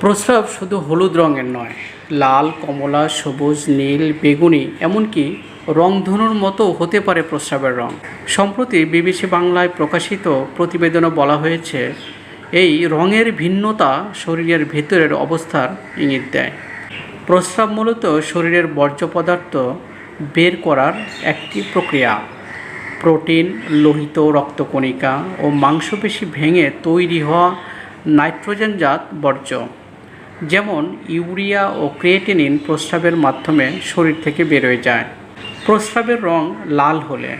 প্রস্রাব শুধু হলুদ রঙের নয়, লাল, কমলা, সবুজ, নীল, বেগুনি এমনকি রংধনুর মতো হতে পারে প্রস্রাবের রং। সম্প্রতি বিবিসি বাংলায় প্রকাশিত প্রতিবেদনে বলা হয়েছে, এই রঙের ভিন্নতা শরীরের ভেতরের অবস্থার ইঙ্গিত দেয়। প্রস্রাব মূলত শরীরের বর্জ্য পদার্থ বের করার একটি প্রক্রিয়া। প্রোটিন, লোহিত রক্তকণিকা ও মাংসপেশি ভেঙে তৈরি হওয়া নাইট্রোজেনজাত বর্জ্য, যেমন ইউরিয়া ও ক্রিয়েটিনিন প্রস্রাবের মাধ্যমে শরীর থেকে বেরোয় যায়। প্রস্রাবের রং লাল হলে,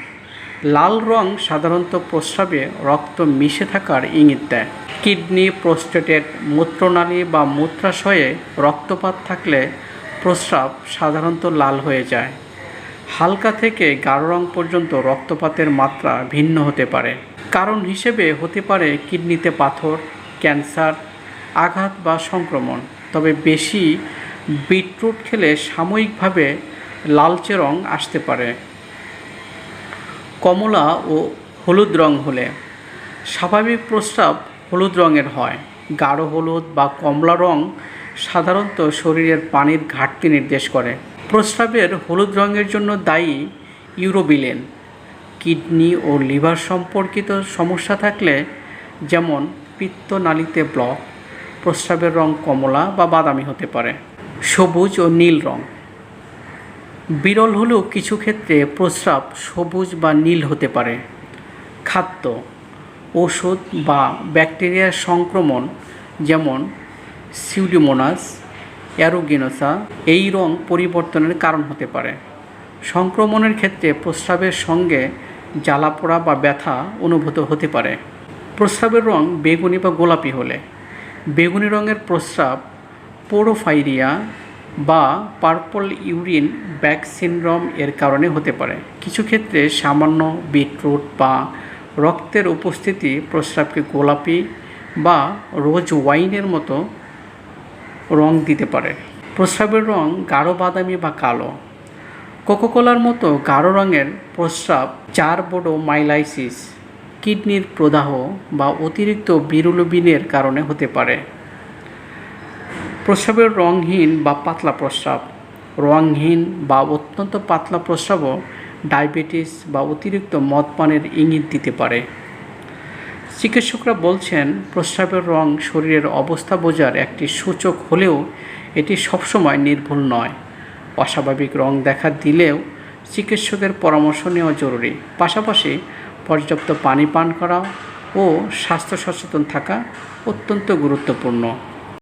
লাল রং সাধারণত প্রস্রাবে রক্ত মিশে থাকার ইঙ্গিত দেয়। কিডনি, প্রোস্টেটের মূত্রনালী বা মূত্রাশয়ে রক্তপাত থাকলে প্রস্রাব সাধারণত লাল হয়ে যায়। হালকা থেকে গাঢ় রং পর্যন্ত রক্তপাতের মাত্রা ভিন্ন হতে পারে। কারণ হিসেবে হতে পারে কিডনিতে পাথর, ক্যান্সার, আঘাত বা সংক্রমণ। তবে বেশি বিটরুট খেলে সাময়িকভাবে লালচে রং আসতে পারে। কমলা ও হলুদ রং হলে, স্বাভাবিক প্রস্রাব হলুদ রঙের হয়। গাঢ় হলুদ বা কমলা রং সাধারণত শরীরের পানির ঘাটতি নির্দেশ করে। প্রস্রাবের হলুদ রঙের জন্য দায়ী ইউরোবিলিন। কিডনি ও লিভার সম্পর্কিত সমস্যা থাকলে, যেমন পিত্তনালীতে ব্লক, প্রস্রাবের রং কমলা বা বাদামি হতে পারে। সবুজ ও নীল রং, বিরল হলেও কিছু ক্ষেত্রে প্রস্রাব সবুজ বা নীল হতে পারে। খাদ্য, ওষুধ বা ব্যাকটেরিয়ার সংক্রমণ, যেমন সিউডোমোনাস অ্যারুগিনোসা, এই রং পরিবর্তনের কারণ হতে পারে। সংক্রমণের ক্ষেত্রে প্রস্রাবের সঙ্গে জ্বালাপোড়া বা ব্যথা অনুভূত হতে পারে। প্রস্রাবের রং বেগুনি বা গোলাপি হলে, বেগুনি রঙের প্রস্রাব পোরোফাইরিয়া বা পার্পল ইউরিন ব্যাগ সিনড্রোম এর কারণে হতে পারে। কিছু ক্ষেত্রে সামান্য বিটরুট বা রক্তের উপস্থিতি প্রস্রাবকে গোলাপি বা রোজ ওয়াইনের মতো রং দিতে পারে। প্রস্রাবের রং গাঢ় বাদামি বা কালো, কোকাকোলার মতো গাঢ় রঙের প্রস্রাব চারবোডোমাইলাইসিস, কিডনির প্রদাহ বা অতিরিক্ত বিরুলিনের কারণে হতে পারে। প্রস্রাবের রঙহীন বা পাতলা প্রস্রাব, রঙহীন বা অত্যন্ত পাতলা প্রস্রাবও ডায়াবেটিস বা অতিরিক্ত মদ পানের ইঙ্গিত দিতে পারে। চিকিৎসকরা বলছেন, প্রস্রাবের রং শরীরের অবস্থা বোঝার একটি সূচক হলেও এটি সবসময় নির্ভুল নয়। অস্বাভাবিক রং দেখা দিলেও চিকিৎসকের পরামর্শ নেওয়া জরুরি। পাশাপাশি পর্যাপ্ত পানি পান করা ও স্বাস্থ্য সচেতন থাকা অত্যন্ত গুরুত্বপূর্ণ।